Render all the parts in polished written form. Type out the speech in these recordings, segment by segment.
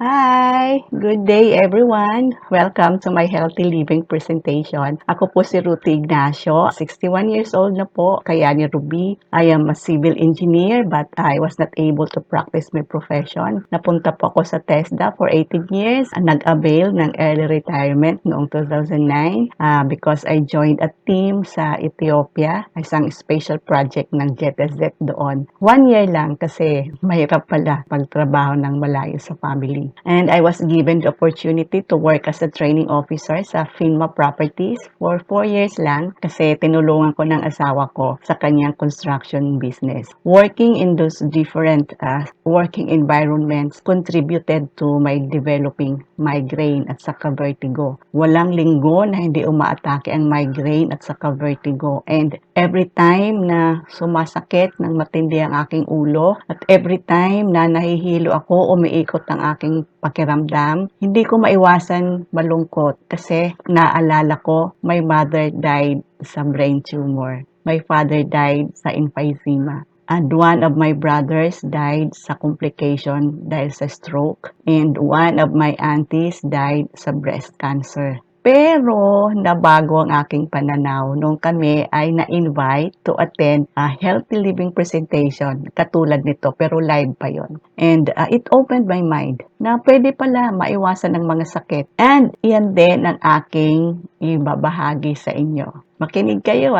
Hi! Good day everyone! Welcome to my healthy living presentation. Ako po si Ruthie Ignacio, 61 years old na po, kaya ni Ruby. I am a civil engineer but I was not able to practice my profession. Napunta po ako sa TESDA for 18 years. Nag-avail ng early retirement noong 2009 because I joined a team sa Ethiopia. Isang special project ng GTZ doon. 1 year lang kasi mahirap pala pagtrabaho ng malayo sa family. And I was given the opportunity to work as a training officer sa FINMA Properties for 4 years lang kasi tinulungan ko ng asawa ko sa kanyang construction business. Working in those different working environments contributed to my developing migraine at saka vertigo. Walang linggo na hindi umaatake ang migraine at saka vertigo. And every time na sumasakit ng matindi ang aking ulo at every time na nahihilo ako, umiikot ang aking pakiramdam, hindi ko maiwasan malungkot kasi naalala ko my mother died sa brain tumor. My father died sa emphysema. And one of my brothers died sa complication dahil sa stroke. And one of my aunties died sa breast cancer. Pero nabago ang aking pananaw nung kami ay na-invite to attend a healthy living presentation katulad nito pero live pa yon. And it opened my mind na pwede pala maiwasan ng mga sakit. And yan din ang aking ibabahagi sa inyo. Makinig kayo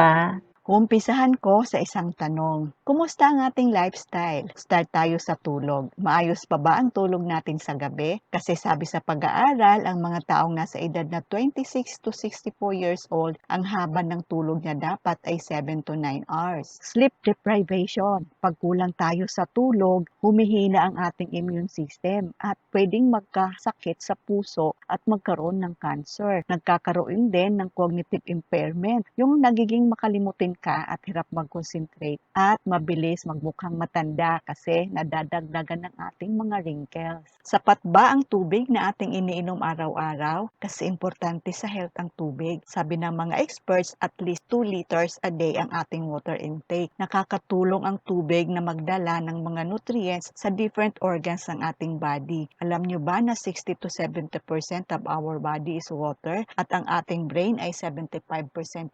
Umpisahan ko sa isang tanong. Kumusta ang ating lifestyle? Start tayo sa tulog. Maayos pa ba ang tulog natin sa gabi? Kasi sabi sa pag-aaral, ang mga taong nasa edad na 26 to 64 years old, ang haba ng tulog niya dapat ay 7 to 9 hours. Sleep deprivation. Pag kulang tayo sa tulog, humihina ang ating immune system at pwedeng magkasakit sa puso at magkaroon ng cancer. Nagkakaroon din ng cognitive impairment, yung nagiging makalimutin ka at hirap mag-concentrate at mabilis magmukhang matanda kasi nadadagdagan ng ating mga wrinkles. Sapat ba ang tubig na ating iniinom araw-araw? Kasi importante sa health ang tubig. Sabi ng mga experts, at least 2 liters a day ang ating water intake. Nakakatulong ang tubig na magdala ng mga nutrients sa different organs ng ating body. Alam nyo ba na 60 to 70% of our body is water at ang ating brain ay 75%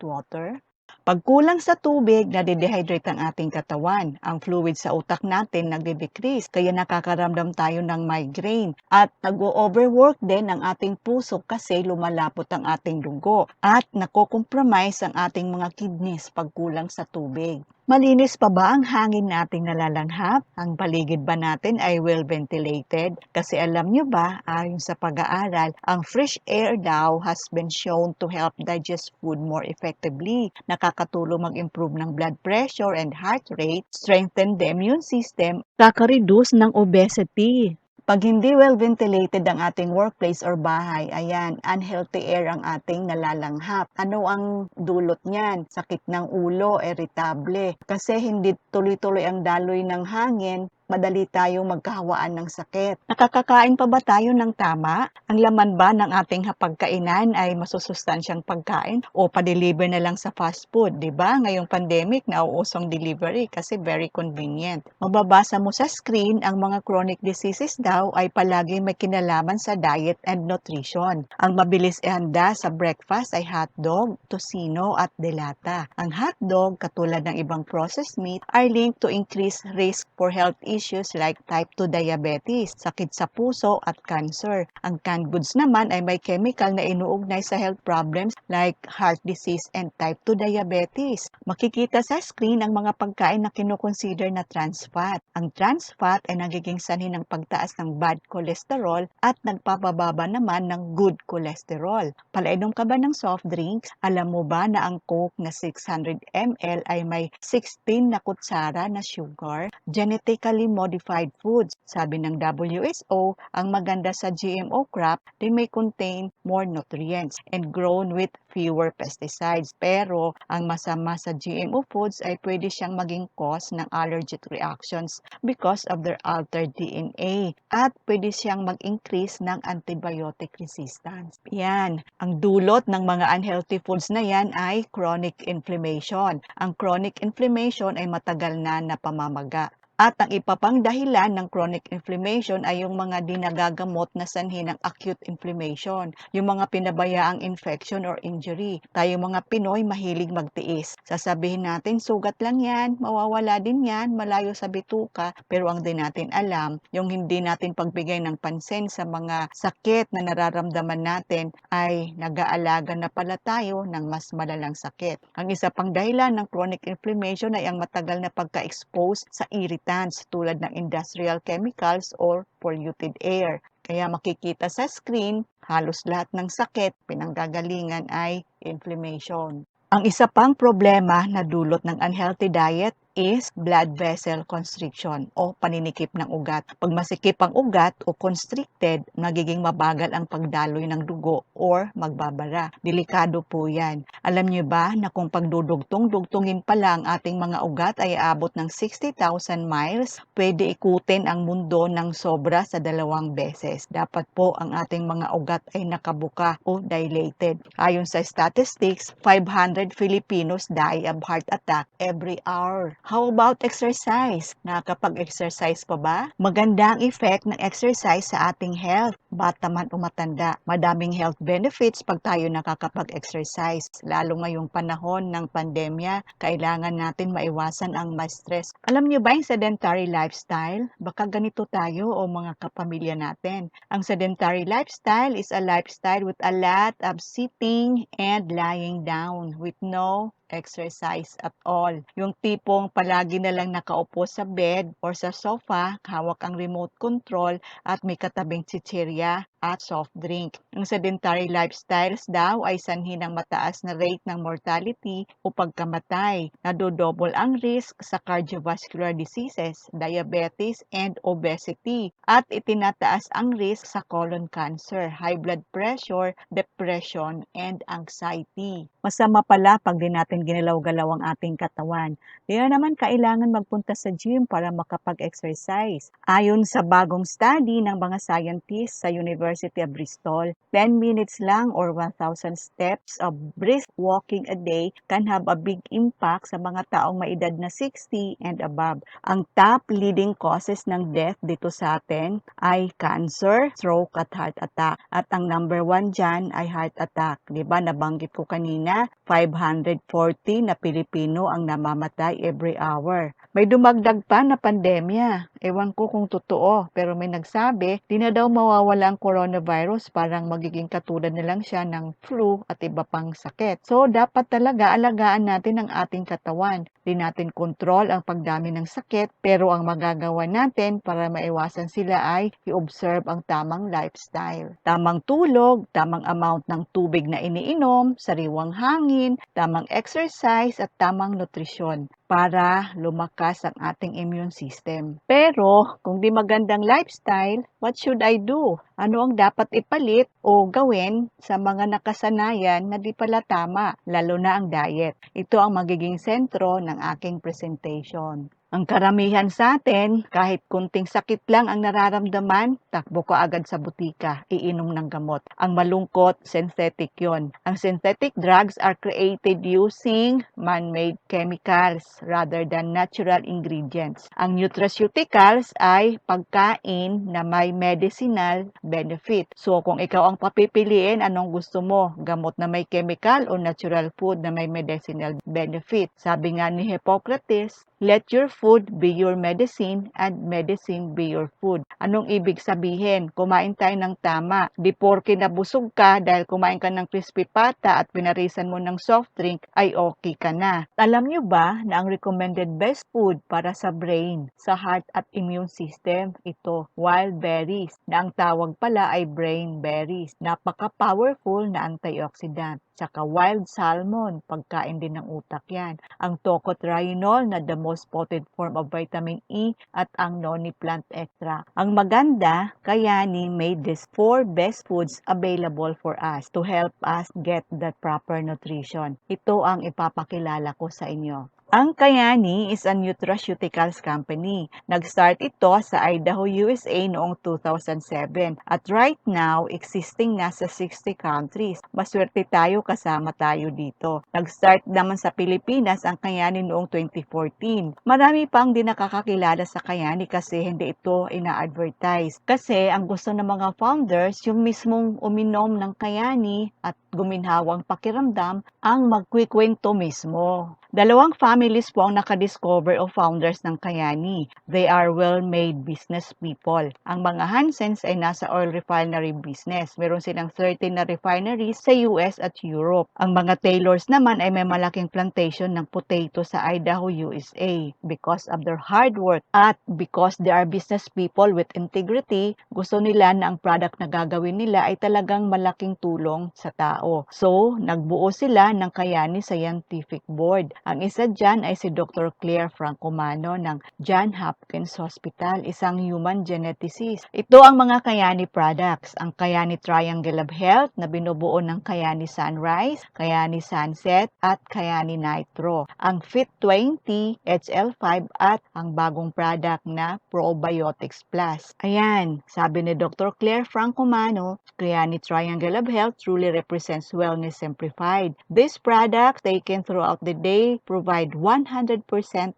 water? Pag kulang sa tubig, nade-dehydrate ang ating katawan. Ang fluid sa utak natin nagde-decrease, kaya nakakaramdam tayo ng migraine. At nag-overwork din ang ating puso kasi lumalapot ang ating dugo. At nako-compromise ang ating mga kidneys pag kulang sa tubig. Malinis pa ba ang hangin nating nalalanghap? Ang paligid ba natin ay well ventilated? Kasi alam nyo ba, ayon sa pag-aaral, ang fresh air daw has been shown to help digest food more effectively. Nakakatulong mag-improve ng blood pressure and heart rate, strengthen the immune system, kaka-reduce ng obesity. Pag hindi well ventilated ang ating workplace or bahay, ayan, unhealthy air ang ating nalalanghap. Ano ang dulot niyan? Sakit ng ulo, irritable. Kasi hindi tuloy-tuloy ang daloy ng hangin, madali tayong magkahawaan ng sakit. Nakakakain pa ba tayo ng tama? Ang laman ba ng ating hapagkainan ay masusustansyang pagkain o pa-deliver na lang sa fast food, 'di ba? Ngayong pandemic, nauusong delivery kasi very convenient. Mababasa mo sa screen ang mga chronic diseases daw ay palagi may kinalaman sa diet and nutrition. Ang mabilis ihanda sa breakfast ay hotdog, tocino at delata. Ang hotdog, katulad ng ibang processed meat, are linked to increased risk for health issues like type 2 diabetes, sakit sa puso at cancer. Ang canned goods naman ay may chemical na inuugnay sa health problems like heart disease and type 2 diabetes. Makikita sa screen ang mga pagkain na kinukonsider na trans fat. Ang trans fat ay nagiging sanhi ng pagtaas ng bad cholesterol at nagpapababa naman ng good cholesterol. Palainom ka ba ng soft drinks? Alam mo ba na ang Coke na 600 ml ay may 16 na kutsara na sugar? Genetically modified foods. Sabi ng WHO, ang maganda sa GMO crop, they may contain more nutrients and grown with fewer pesticides. Pero ang masama sa GMO foods ay pwede siyang maging cause ng allergic reactions because of their altered DNA at pwede siyang mag-increase ng antibiotic resistance. Yan. Ang dulot ng mga unhealthy foods na yan ay chronic inflammation. Ang chronic inflammation ay matagal na pamamaga. At ang iba pang dahilan ng chronic inflammation ay yung mga dinagagamot na sanhi ng acute inflammation, yung mga pinabayaang infection or injury. Tayong mga Pinoy mahilig magtiis. Sasabihin natin, sugat lang yan, mawawala din yan, malayo sa bituka. Pero ang di natin alam, yung hindi natin pagbigay ng pansin sa mga sakit na nararamdaman natin ay nag-aalaga na pala tayo ng mas malalang sakit. Ang isa pang dahilan ng chronic inflammation ay ang matagal na pagka-expose sa irritants tulad ng industrial chemicals or polluted air. Kaya makikita sa screen, halos lahat ng sakit pinanggagalingan ay inflammation. Ang isa pang problema na dulot ng unhealthy diet is blood vessel constriction o paninikip ng ugat. Pag masikip ang ugat o constricted, magiging mabagal ang pagdaloy ng dugo or magbabara. Delikado po yan. Alam niyo ba na kung pagdudugtong-dugtungin pala ang ating mga ugat ay aabot ng 60,000 miles, pwede ikutin ang mundo ng sobra sa 2 beses. Dapat po ang ating mga ugat ay nakabuka o dilated. Ayon sa statistics, 500 Filipinos die of heart attack every hour. How about exercise? Nakakapag-exercise pa ba? Maganda ang effect ng exercise sa ating health, bata man o matanda. Madaming health benefits pag tayo nakakapag-exercise. Lalo ngayong panahon ng pandemya, kailangan natin maiwasan ang ma-stress. Alam niyo ba yung sedentary lifestyle? Baka ganito tayo o mga kapamilya natin. Ang sedentary lifestyle is a lifestyle with a lot of sitting and lying down with no exercise at all. Yung tipong palagi na lang nakaupo sa bed or sa sofa, hawak ang remote control at may katabing chichirya at soft drink. Ang sedentary lifestyles daw ay sanhi ng mataas na rate ng mortality o pagkamatay. Nadodouble ang risk sa cardiovascular diseases, diabetes, and obesity. At itinataas ang risk sa colon cancer, high blood pressure, depression, and anxiety. Masama pala pag di natin ginalaw-galaw ang ating katawan. Di na naman kailangan magpunta sa gym para makapag-exercise. Ayon sa bagong study ng mga scientists sa University of Bristol, 10 minutes lang or 1,000 steps of brisk walking a day can have a big impact sa mga taong may edad na 60 and above. Ang top leading causes ng death dito sa atin ay cancer, stroke at heart attack. At ang number 1 dyan ay heart attack. Diba, nabanggit ko kanina, 540 na Pilipino ang namamatay every hour. May dumagdag pa na pandemya. Ewan ko kung totoo, pero may nagsabi, di na daw mawawala ang coronavirus, parang magiging katulad na lang siya ng flu at iba pang sakit. So, dapat talaga alagaan natin ang ating katawan. Di natin kontrol ang pagdami ng sakit, pero ang magagawa natin para maiwasan sila ay i-observe ang tamang lifestyle. Tamang tulog, tamang amount ng tubig na iniinom, sariwang hangin, tamang exercise at tamang nutrisyon para lumakas ang ating immune system. Pero kung di magandang lifestyle, what should I do? Ano ang dapat ipalit o gawin sa mga nakasanayan na di pala tama, lalo na ang diet? Ito ang magiging sentro ng aking presentation. Ang karamihan sa atin, kahit kunting sakit lang ang nararamdaman, takbo ka agad sa butika, iinom ng gamot. Ang malungkot, synthetic yon. Ang synthetic drugs are created using man-made chemicals rather than natural ingredients. Ang nutraceuticals ay pagkain na may medicinal benefit. So kung ikaw ang papipiliin, anong gusto mo? Gamot na may chemical o natural food na may medicinal benefit? Sabi nga ni Hippocrates, let your food be your medicine and medicine be your food. Anong ibig sabihin? Kumain tayo ng tama. Di porke nabusog ka dahil kumain ka ng crispy pata at pinarisan mo ng soft drink ay okay ka na. Alam nyo ba na ang recommended best food para sa brain, sa heart at immune system, ito, wild berries, na ang tawag pala ay brain berries. Napaka-powerful na antioxidant. Tsaka wild salmon, pagkain din ng utak yan. Ang tocotrienol na the most potent form of vitamin E at ang noni plant extract. Ang maganda, Kayani made these 4 best foods available for us to help us get the proper nutrition. Ito ang ipapakilala ko sa inyo. Ang Kayani is a nutraceuticals company. Nag-start ito sa Idaho, USA noong 2007 at right now, existing na sa 60 countries. Maswerte tayo kasama tayo dito. Nag-start naman sa Pilipinas ang Kayani noong 2014. Marami pang di nakakakilala sa Kayani kasi hindi ito ina-advertise. Kasi ang gusto ng mga founders, yung mismong uminom ng Kayani at guminhawang pakiramdam ang magkwikwento mismo. Dalawang families po ang nakadiscover o founders ng Kayani. They are well-made business people. Ang mga Hansens ay nasa oil refinery business. Meron silang 13 na refineries sa US at Europe. Ang mga Taylors naman ay may malaking plantation ng potato sa Idaho, USA. Because of their hard work at because they are business people with integrity, gusto nila na ang product na gagawin nila ay talagang malaking tulong sa tao. So, nagbuo sila ng Kayani Scientific Board. Ang isa dyan ay si Dr. Claire Francomano ng Johns Hopkins Hospital, isang human geneticist. Ito ang mga Kayani products, ang Kayani Triangle of Health na binubuo ng Kayani Sunrise, Kayani Sunset at Kayani Nitro, ang Fit20, HL5 at ang bagong product na Probiotics Plus. Ayan, sabi ni Dr. Claire Francomano, Kayani Triangle of Health truly represents wellness simplified. These products taken throughout the day provide 100%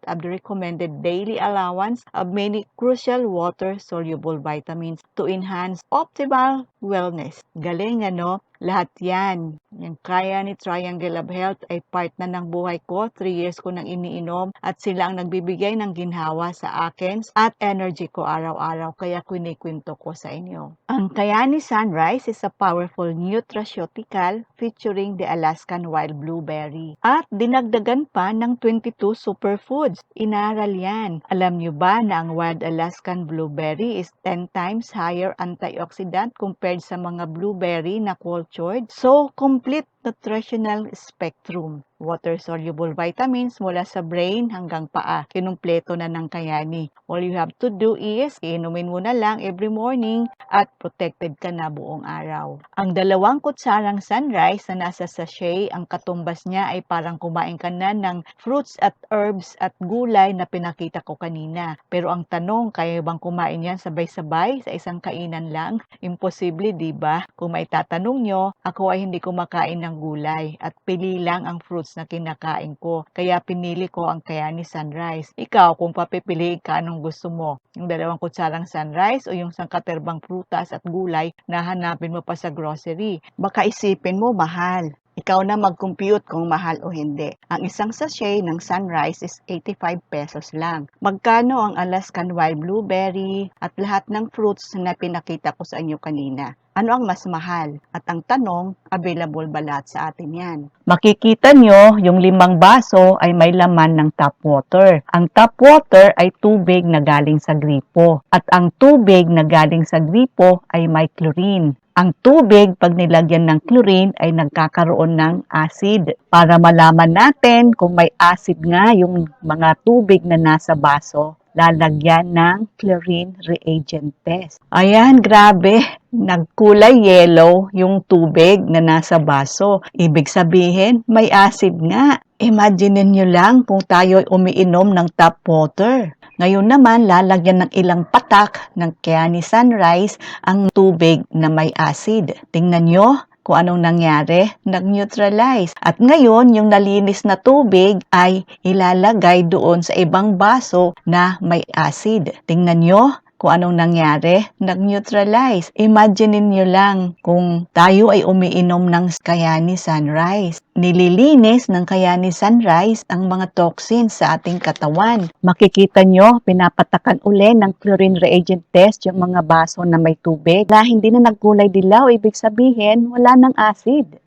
of the recommended daily allowance of many crucial water-soluble vitamins to enhance optimal wellness. Galing ano? Lahat yan. Yung Kayani Triangle of Health ay part na ng buhay ko. 3 years ko nang iniinom at sila ang nagbibigay ng ginhawa sa akin at energy ko araw-araw. Kaya kwento ko sa inyo. Ang Kayani Sunrise is a powerful nutraceutical featuring the Alaskan wild blueberry. At dinagdagan pa ng 22 superfoods. Inaral yan. Alam nyo ba na ang wild Alaskan blueberry is 10 times higher antioxidant compared sa mga blueberry na cultured? So, complete nutritional spectrum. Water-soluble vitamins mula sa brain hanggang paa. Kinumpleto na ng Kayani. All you have to do is, iinumin mo na lang every morning at protected ka na buong araw. Ang 2 kutsarang sunrise na nasa sachet, ang katumbas niya ay parang kumain ka na ng fruits at herbs at gulay na pinakita ko kanina. Pero ang tanong, kaya bang kumain yan sabay-sabay sa isang kainan lang? Imposible, di ba? Kung maitatanong nyo, ako ay hindi kumakain ng gulay at pili lang ang fruits na kinakain ko. Kaya pinili ko ang Kayani Sunrise. Ikaw, kung papipiliin ka, anong gusto mo? Yung 2 kutsarang sunrise o yung sangkaterbang prutas at gulay na hanapin mo pa sa grocery? Baka isipin mo mahal. Ikaw na mag-compute kung mahal o hindi. Ang isang sachet ng Sunrise is 85 pesos lang. Magkano ang Alaskan Wild Blueberry at lahat ng fruits na pinakita ko sa inyo kanina? Ano ang mas mahal? At ang tanong, available ba lahat sa atin yan? Makikita nyo, yung 5 baso ay may laman ng tap water. Ang tap water ay tubig na galing sa gripo. At ang tubig na galing sa gripo ay may chlorine. Ang tubig, pag nilagyan ng chlorine, ay nagkakaroon ng acid. Para malaman natin kung may acid nga yung mga tubig na nasa baso, lalagyan ng chlorine reagent test. Ayan, grabe. Nagkulay yellow yung tubig na nasa baso. Ibig sabihin, may acid nga. Imagine nyo lang kung tayo umiinom ng tap water. Ngayon naman, lalagyan ng ilang patak ng Kayani Sunrise ang tubig na may acid. Tingnan nyo kung anong nangyari, nag-neutralize. At ngayon, yung nalinis na tubig ay ilalagay doon sa ibang baso na may acid. Tingnan nyo kung anong nangyari, nag-neutralize. Imagine niyo lang kung tayo ay umiinom ng Kayani Sunrise. Nililinis ng Kayani Sunrise ang mga toxins sa ating katawan. Makikita nyo, pinapatakan uli ng chlorine reagent test yung mga baso na may tubig. Na hindi na nagkulay dilaw, ibig sabihin wala ng acid.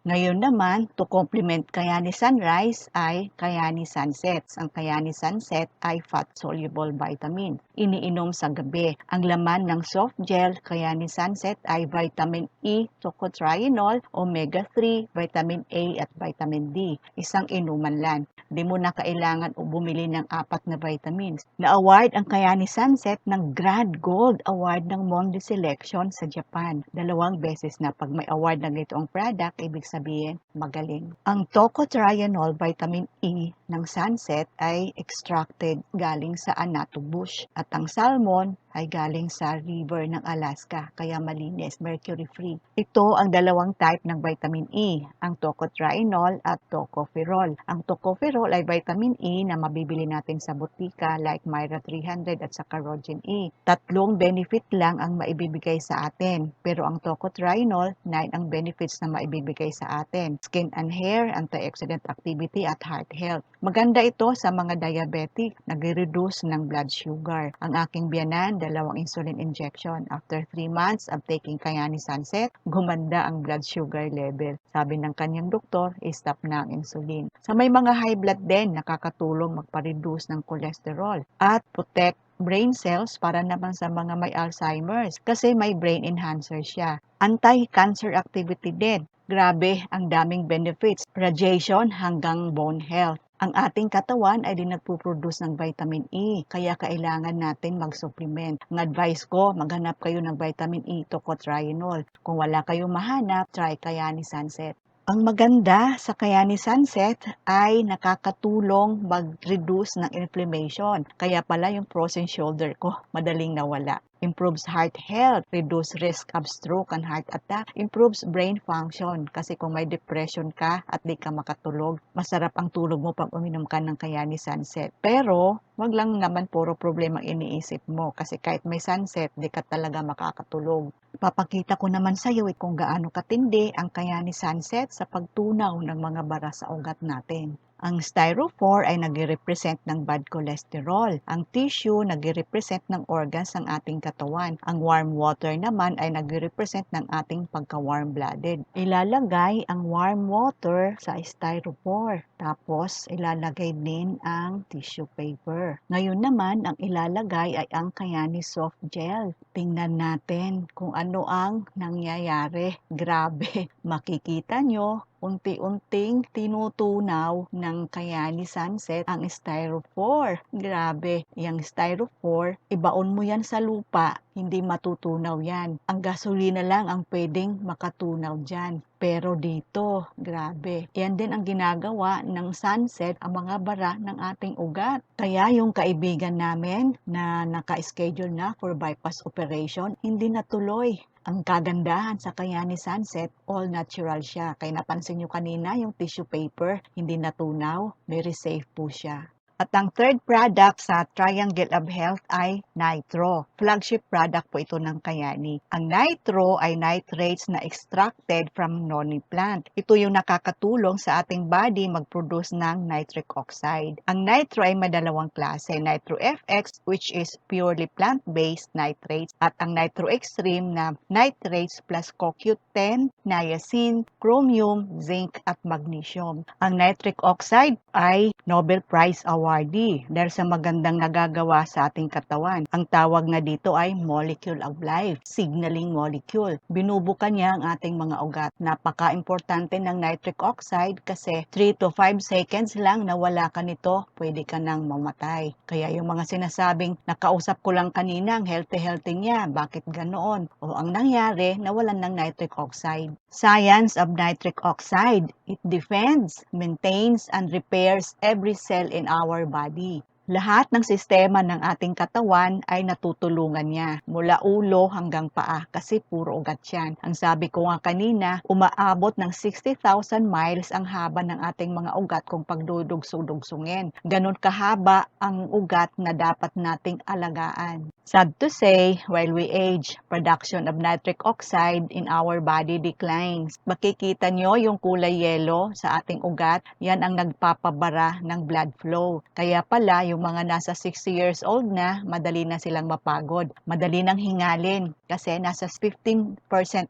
Ngayon naman, to complement Kayani Sunrise ay Kayani Sunsets. Ang Kayani Sunset ay fat-soluble vitamin. Iniinom sa gabi. Ang laman ng soft gel Kayani Sunset ay vitamin E, tocotrienol, omega-3, vitamin A at vitamin D. Isang inuman lang. Di mo na kailangan bumili ng 4 na vitamins. Na-award ang Kayani Sunset ng Grand Gold Award ng Monde Selection sa Japan. 2 beses na. Pag may award na ganito ang product, ibig sabihin magaling. Ang tocotrienol vitamin E ng Sunset ay extracted galing sa annatto bush at ang salmon ay galing sa river ng Alaska, kaya malinis, mercury-free. Ito ang 2 type ng vitamin E, ang tocotrienol at tocopherol. Ang tocopherol ay vitamin E na mabibili natin sa butika like Myra 300 at saka Rogen E. 3 benefit lang ang maibibigay sa atin, pero ang tocotrienol, 9 ang benefits na maibibigay sa atin. Skin and hair, antioxidant activity at heart health. Maganda ito sa mga diabetic, nag-reduce ng blood sugar. Ang aking biyanan, 2 insulin injection. After 3 months of taking Kayani Sunset, gumanda ang blood sugar level. Sabi ng kanyang doktor, stop na ang insulin. Sa may mga high blood din, nakakatulong magpa-reduce ng cholesterol at protect brain cells para naman sa mga may Alzheimer's kasi may brain enhancer siya. Anti-cancer activity din. Grabe, ang daming benefits. Radiation hanggang bone health. Ang ating katawan ay din nagpo-produce ng vitamin E, kaya kailangan natin mag-supplement. Ang advice ko, maghanap kayo ng vitamin E tocotrienol. Kung wala kayong mahanap, try Kayani Sunset. Ang maganda sa Kayani Sunset ay nakakatulong mag-reduce ng inflammation. Kaya pala yung frozen shoulder ko, madaling nawala. Improves heart health, reduce risk of stroke and heart attack, improves brain function. Kasi kung may depression ka at di ka makatulog, masarap ang tulog mo pag uminom ka ng Kayani Sunset. Pero, wag lang naman puro problema iniisip mo. Kasi kahit may sunset, di ka talaga makakatulog. Papakita ko naman sa iyo kung gaano katindi ang Kayani Sunset sa pagtunaw ng mga bara sa ugat natin. Ang styrofoam ay nagre-represent ng bad cholesterol. Ang tissue nagre-represent ng organs ng ating katawan. Ang warm water naman ay nagre-represent ng ating pagka-warm-blooded. Ilalagay ang warm water sa styrofoam. Tapos ilalagay din ang tissue paper. Ngayon naman ang ilalagay ay ang Kayani soft gel. Tingnan natin kung ano ang nangyayari. Grabe, makikita nyo unti-unting tinutunaw ng Kayani Sunset ang styrofoam. Grabe, yung styrofoam, ibaon mo yan sa lupa, hindi matutunaw yan. Ang gasolina lang ang pwedeng makatunaw dyan. Pero dito, grabe. Yan din ang ginagawa ng Sunset, ang mga bara ng ating ugat. Kaya yung kaibigan namin na naka-schedule na for bypass operation, hindi natuloy. Ang kagandahan sa Kayani Sunset, all natural siya. Kaya napansin nyo kanina yung tissue paper, hindi natunaw, very safe po siya. At ang third product sa Triangle of Health ay Nitro. Flagship product po ito ng Kayani. Ang Nitro ay nitrates na extracted from noni plant. Ito yung nakakatulong sa ating body mag-produce ng nitric oxide. Ang Nitro ay may 2 klase. Nitro FX, which is purely plant-based nitrates, at ang Nitro Extreme na nitrates plus CoQ10, niacin, chromium, zinc at magnesium. Ang nitric oxide ay Nobel Prize awardee dahil sa magandang nagagawa sa ating katawan. Ang tawag na dito ay molecule of life, signaling molecule. Binubuka niya ang ating mga ugat. Napaka-importante ng nitric oxide kasi 3 to 5 seconds lang na wala ka nito, pwede ka nang mamatay. Kaya yung mga sinasabing, nakausap ko lang kanina, ang healthy-healthy niya, bakit ganoon? O ang nangyari, nawalan ng nitric oxide. Science of nitric oxide, it defends, maintains, and repairs every cell in our body. Lahat ng sistema ng ating katawan ay natutulungan niya, mula ulo hanggang paa kasi puro ugat yan. Ang sabi ko nga kanina, umaabot ng 60,000 miles ang haba ng ating mga ugat kung pagdudugso-dugsungin. Ganon kahaba ang ugat na dapat nating alagaan. Sad to say, while we age, production of nitric oxide in our body declines. Makikita nyo yung kulay yellow sa ating ugat, yan ang nagpapabara ng blood flow. Kaya pala, yung mga nasa 60 years old na, madali na silang mapagod. Madali nang hingalin kasi nasa 15%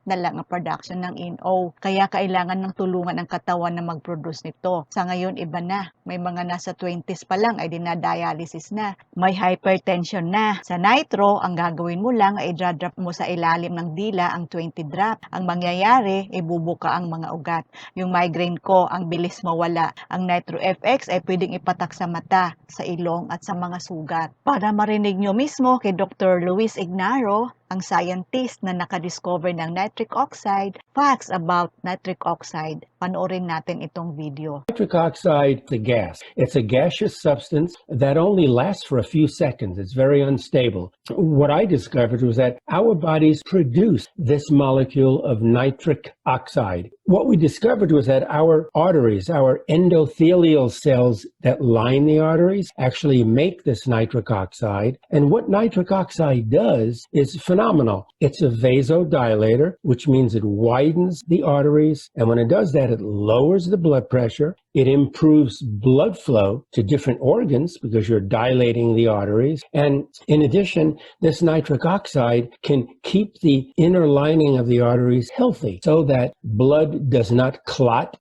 na lang ang production ng NO. Kaya kailangan ng tulungan ang katawan na mag-produce nito. Sa ngayon, iba na. May mga nasa 20s pa lang ay dinadialysis na. May hypertension na. Sa nitro, ang gagawin mo lang ay i-drop mo sa ilalim ng dila ang 20 drop. Ang mangyayari, ibubuka ang mga ugat. Yung migraine ko, ang bilis mawala. Ang Nitro FX ay pwedeng ipatak sa mata, sa ilong at sa mga sugat. Para marinig nyo mismo kay Dr. Luis Ignaro, ang scientist na nakadiscover ng nitric oxide, facts about nitric oxide. Panoorin natin itong video. Nitric oxide is a gas. It's a gaseous substance that only lasts for a few seconds. It's very unstable. What I discovered was that our bodies produce this molecule of nitric oxide. What we discovered was that our arteries, our endothelial cells that line the arteries, actually make this nitric oxide. And what nitric oxide does is phenomenal. It's a vasodilator, which means it widens the arteries. And when it does that, it lowers the blood pressure. It improves blood flow to different organs because you're dilating the arteries. And in addition, this nitric oxide can keep the inner lining of the arteries healthy so that blood does not clot.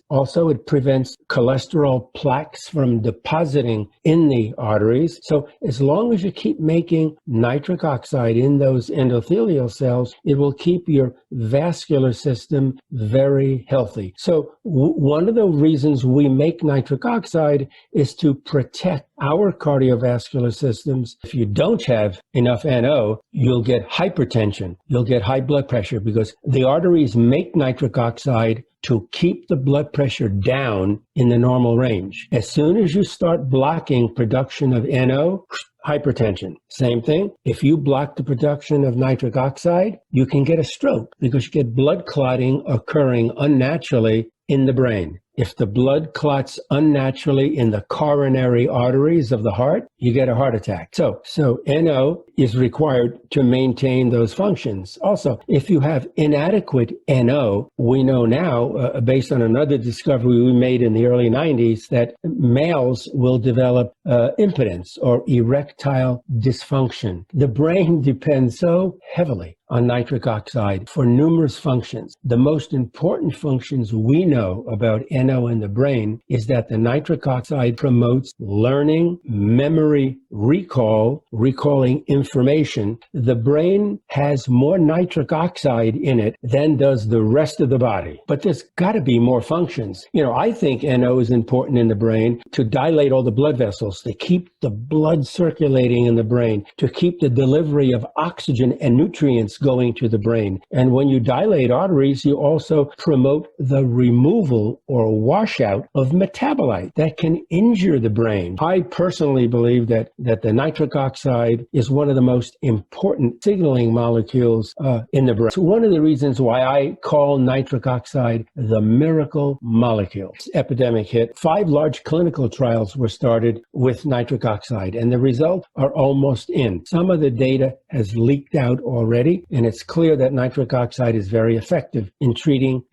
Also, it prevents cholesterol plaques from depositing in the arteries. So as long as you keep making nitric oxide in those endothelial cells, it will keep your vascular system very healthy. So one of the reasons we make nitric oxide is to protect our cardiovascular systems. If you don't have enough NO, you'll get hypertension, you'll get high blood pressure because the arteries make nitric oxide to keep the blood pressure down in the normal range. As soon as you start blocking production of NO, hypertension. Same thing. If you block the production of nitric oxide, you can get a stroke because you get blood clotting occurring unnaturally in the brain. If the blood clots unnaturally in the coronary arteries of the heart, you get a heart attack. So NO is required to maintain those functions. Also, if you have inadequate NO, we know now, based on another discovery we made in the early 90s, that males will develop impotence or erectile dysfunction. The brain depends so heavily on nitric oxide for numerous functions. The most important functions we know about NO in the brain is that the nitric oxide promotes learning, memory, recalling information. The brain has more nitric oxide in it than does the rest of the body. But there's got to be more functions. You know, I think NO is important in the brain to dilate all the blood vessels, to keep the blood circulating in the brain, to keep the delivery of oxygen and nutrients going to the brain. And when you dilate arteries, you also promote the removal or washout of metabolite that can injure the brain. I personally believe that the nitric oxide is one of the most important signaling molecules in the brain. It's one of the reasons why I call nitric oxide the miracle molecule. This epidemic hit. 5 large clinical trials were started with nitric oxide, and the results are almost in. Some of the data has leaked out already, and it's clear that nitric oxide is very effective in treating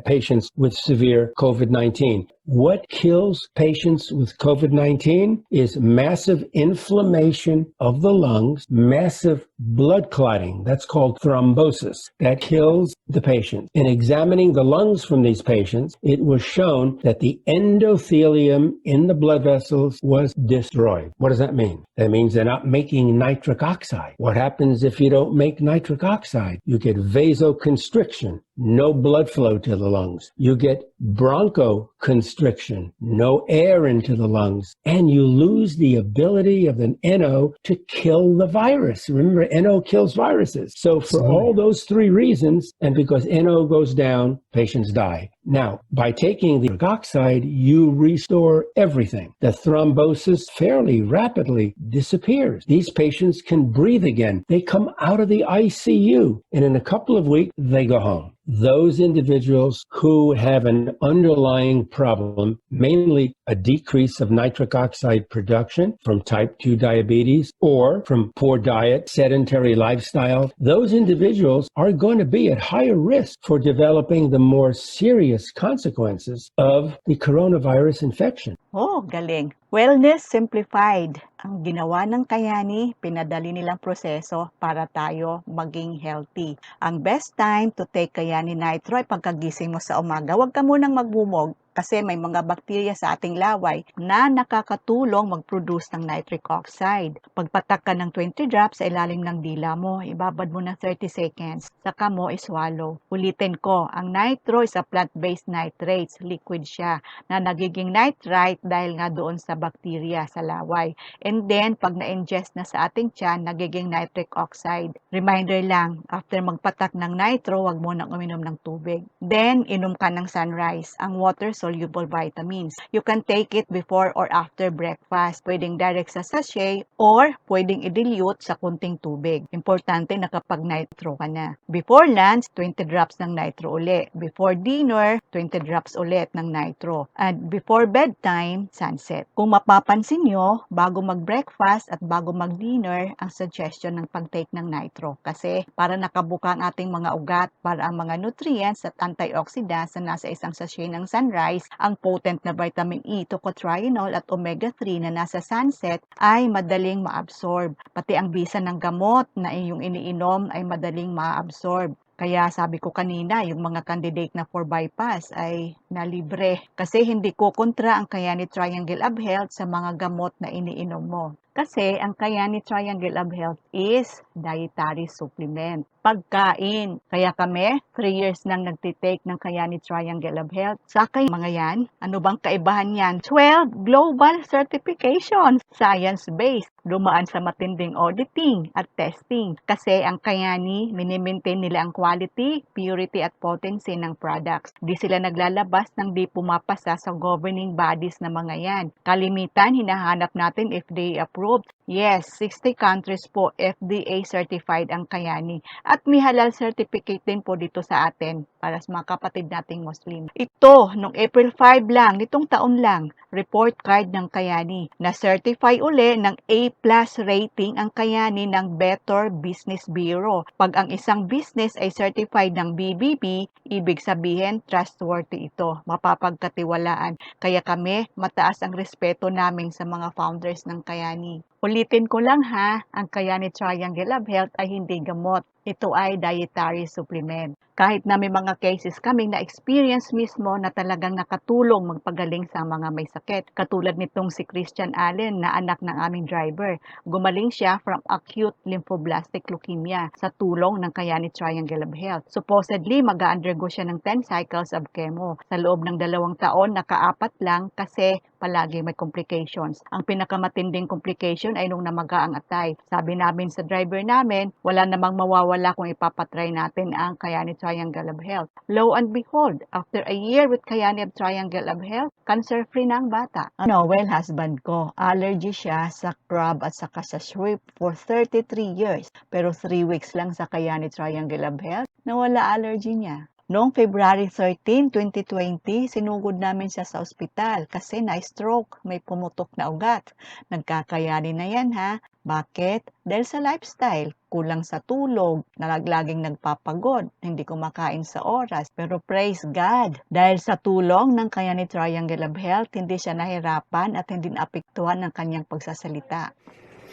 patients with severe COVID-19. What kills patients with COVID-19 is massive inflammation of the lungs, massive blood clotting. That's called thrombosis. That kills the patient. In examining the lungs from these patients, it was shown that the endothelium in the blood vessels was destroyed. What does that mean? That means they're not making nitric oxide. What happens if you don't make nitric oxide? You get vasoconstriction, no blood flow to the lungs. You get bronchoconstriction, no air into the lungs, and you lose the ability of an NO to kill the virus. Remember, NO kills viruses. So for all those 3 reasons, and because NO goes down, patients die. Now, by taking the nitric oxide, you restore everything. The thrombosis fairly rapidly disappears. These patients can breathe again. They come out of the ICU, and in a couple of weeks, they go home. Those individuals who have an underlying problem, mainly a decrease of nitric oxide production from type 2 diabetes or from poor diet, sedentary lifestyle, those individuals are going to be at higher risk for developing the more serious consequences of the coronavirus infection. Oh, galing. Wellness Simplified. Ang ginawa ng Kayani, pinadali nilang proseso para tayo maging healthy. Ang best time to take Kayani Nitro ay pagkagising mo sa umaga. Huwag ka munang magbumog kasi may mga bakterya sa ating laway na nakakatulong mag-produce ng nitric oxide. Pagpatak ka ng 20 drops sa ilalim ng dila mo, ibabad mo ng 30 seconds, saka mo iswallow. Ulitin ko, ang nitro is a plant-based nitrates, liquid siya, na nagiging nitrite dahil nga doon sa bakterya sa laway. And then, pag na-ingest na sa ating tiyan, nagiging nitric oxide. Reminder lang, after magpatak ng nitro, wag mo nang uminom ng tubig. Then, inom ka ng Sunrise, ang water-soluble vitamins. You can take it before or after breakfast. Pwedeng direct sa sachet or pwedeng i-dilute sa kunting tubig. Importante na kapag nitro ka na. Before lunch, 20 drops ng nitro uli. Before dinner, 20 drops ulit ng nitro. And before bedtime, sunset. Kung mapapansin nyo, bago mag-breakfast at bago mag-dinner, ang suggestion ng pag-take ng nitro. Kasi para nakabuka ang ating mga ugat, para ang mga nutrients at antioxidants na nasa isang sachet ng Sunrise, ang potent na vitamin E, tocotrienol at omega-3 na nasa sunset ay madaling ma-absorb. Pati ang bisa ng gamot na iyong iniinom ay madaling ma-absorb. Kaya sabi ko kanina, yung mga candidate na for bypass ay nalibre. Kasi hindi ko kontra ang Kayani Triangle Ab Health sa mga gamot na iniinom mo. Kasi ang Kayani Triangle Ab Health is dietary supplement. Pagkain. Kaya kami, 3 years nang nagtitake ng Kayani Triangle Ab Health. Sa akin, mga yan, ano bang kaibahan yan? 12 global certifications, science-based, dumaan sa matinding auditing at testing. Kasi ang Kayani, minimaintain nila ang quality, purity at potency ng products. Di sila naglalabas ng di pumapasa sa governing bodies na mga yan. Kalimitan, hinahanap natin FDA approved. Yes, 60 countries po FDA certified ang Kayani. At may halal certificate din po dito sa atin para sa mga kapatid nating Muslim. Ito, nung April 5 lang, nitong taon lang, report card ng Kayani. Na-certify uli ng A+ rating ang Kayani ng Better Business Bureau. Pag ang isang business ay certified ng BBB, ibig sabihin trustworthy ito, mapapagkatiwalaan. Kaya kami, mataas ang respeto namin sa mga founders ng Kayani. Ulitin ko lang ha, ang Kayani Triangle Ab Health ay hindi gamot. Ito ay dietary supplement. Kahit na may mga cases kaming na-experience mismo na talagang nakatulong magpagaling sa mga may sakit. Katulad nitong si Christian Allen na anak ng aming driver. Gumaling siya from acute lymphoblastic leukemia sa tulong ng Kayani Triangle Ab Health. Supposedly, mag-undergo siya ng 10 cycles of chemo. Sa loob ng 2 taon, naka-4 lang kasi palagi may complications. Ang pinakamatinding complication ay nung namaga ang atay. Sabi namin sa driver namin, wala namang mawawala kung ipapatry natin ang Kayani Triangle Ab Health. Lo and behold, after a year with Kayani Triangle Ab Health, cancer-free na ang bata. Well, husband ko, allergy siya sa crab at saka sa shrimp for 33 years. Pero 3 weeks lang sa Kayani Triangle Ab Health, nawala allergy niya. Noong February 13, 2020, sinugod namin siya sa ospital kasi na-stroke, may pumutok na ugat. Nagkakayani na yan ha. Bakit? Dahil sa lifestyle, kulang sa tulog, laging nagpapagod, hindi kumakain sa oras. Pero praise God, dahil sa tulong ng Kayani Triangle Ab Health, hindi siya nahirapan at hindi naapektuhan ng kanyang pagsasalita.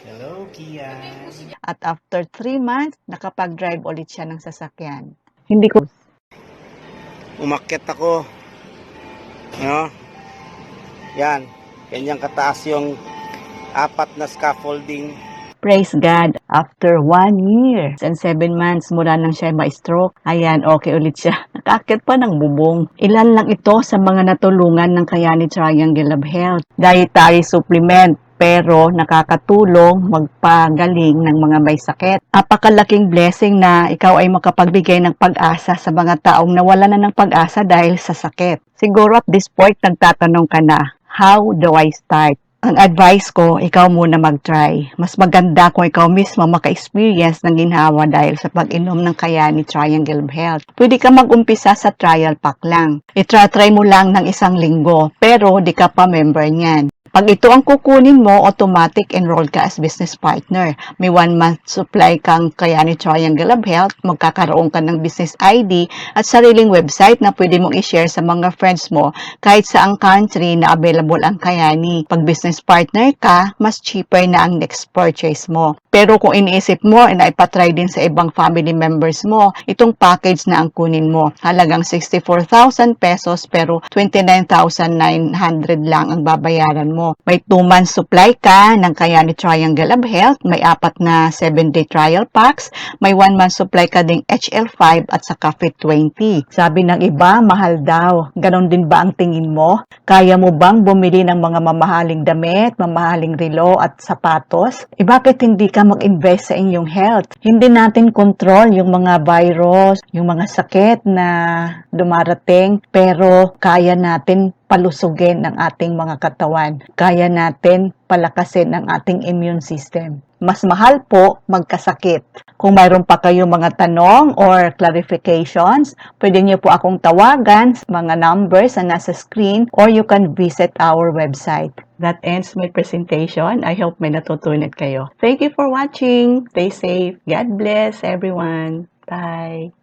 Hello, Kia. At after 3 months, nakapag-drive ulit siya ng sasakyan. Hindi ko Umakyat ako. Ano? Yan. Kanyang kataas yung 4 na scaffolding. Praise God, after 1 year and 7 months mula nang siya ma-stroke, ayan, okay ulit siya. Nakakit pa ng bubong. Ilan lang ito sa mga natulungan ng Kayani Triangle Ab Health. Dietary supplement, pero nakakatulong magpagaling ng mga may sakit. Napakalaking blessing na ikaw ay makapagbigay ng pag-asa sa mga taong nawala na ng pag-asa dahil sa sakit. Siguro at this point, nagtatanong ka na, how do I start? Ang advice ko, ikaw muna mag-try. Mas maganda kung ikaw mismo maka-experience ng ginhawa dahil sa pag-inom ng Kayani Triangle Health. Pwede ka mag-umpisa sa trial pack lang. I-try mo lang ng 1 linggo, pero di ka pa member niyan. Pag ito ang kukunin mo, automatic enroll ka as business partner. May 1 month supply kang Kayani Triangle of Health, magkakaroon ka ng business ID at sariling website na pwede mong i-share sa mga friends mo kahit saang country na available ang Kayani. Pag business partner ka, mas cheaper na ang next purchase mo. Pero kung iniisip mo na ipatry din sa ibang family members mo, itong package na ang kunin mo. Halagang 64,000 pesos pero 29,900 lang ang babayaran mo. May 2 months supply ka ng Kayani Triangle of Health, may 4 na 7-day trial packs, may 1 month supply ka ding HL5 at saka Fit20. Sabi ng iba, mahal daw. Ganon din ba ang tingin mo? Kaya mo bang bumili ng mga mamahaling damit, mamahaling relo at sapatos? Bakit hindi ka mag-invest sa inyong health? Hindi natin control yung mga virus, yung mga sakit na dumarating, pero kaya natin palusugin ang ating mga katawan. Kaya natin palakasin ang ating immune system. Mas mahal po magkasakit. Kung mayroon pa kayong mga tanong or clarifications, pwede niyo po akong tawagan sa mga numbers na nasa screen or you can visit our website. That ends my presentation. I hope may natutunan kayo. Thank you for watching. Stay safe. God bless everyone. Bye.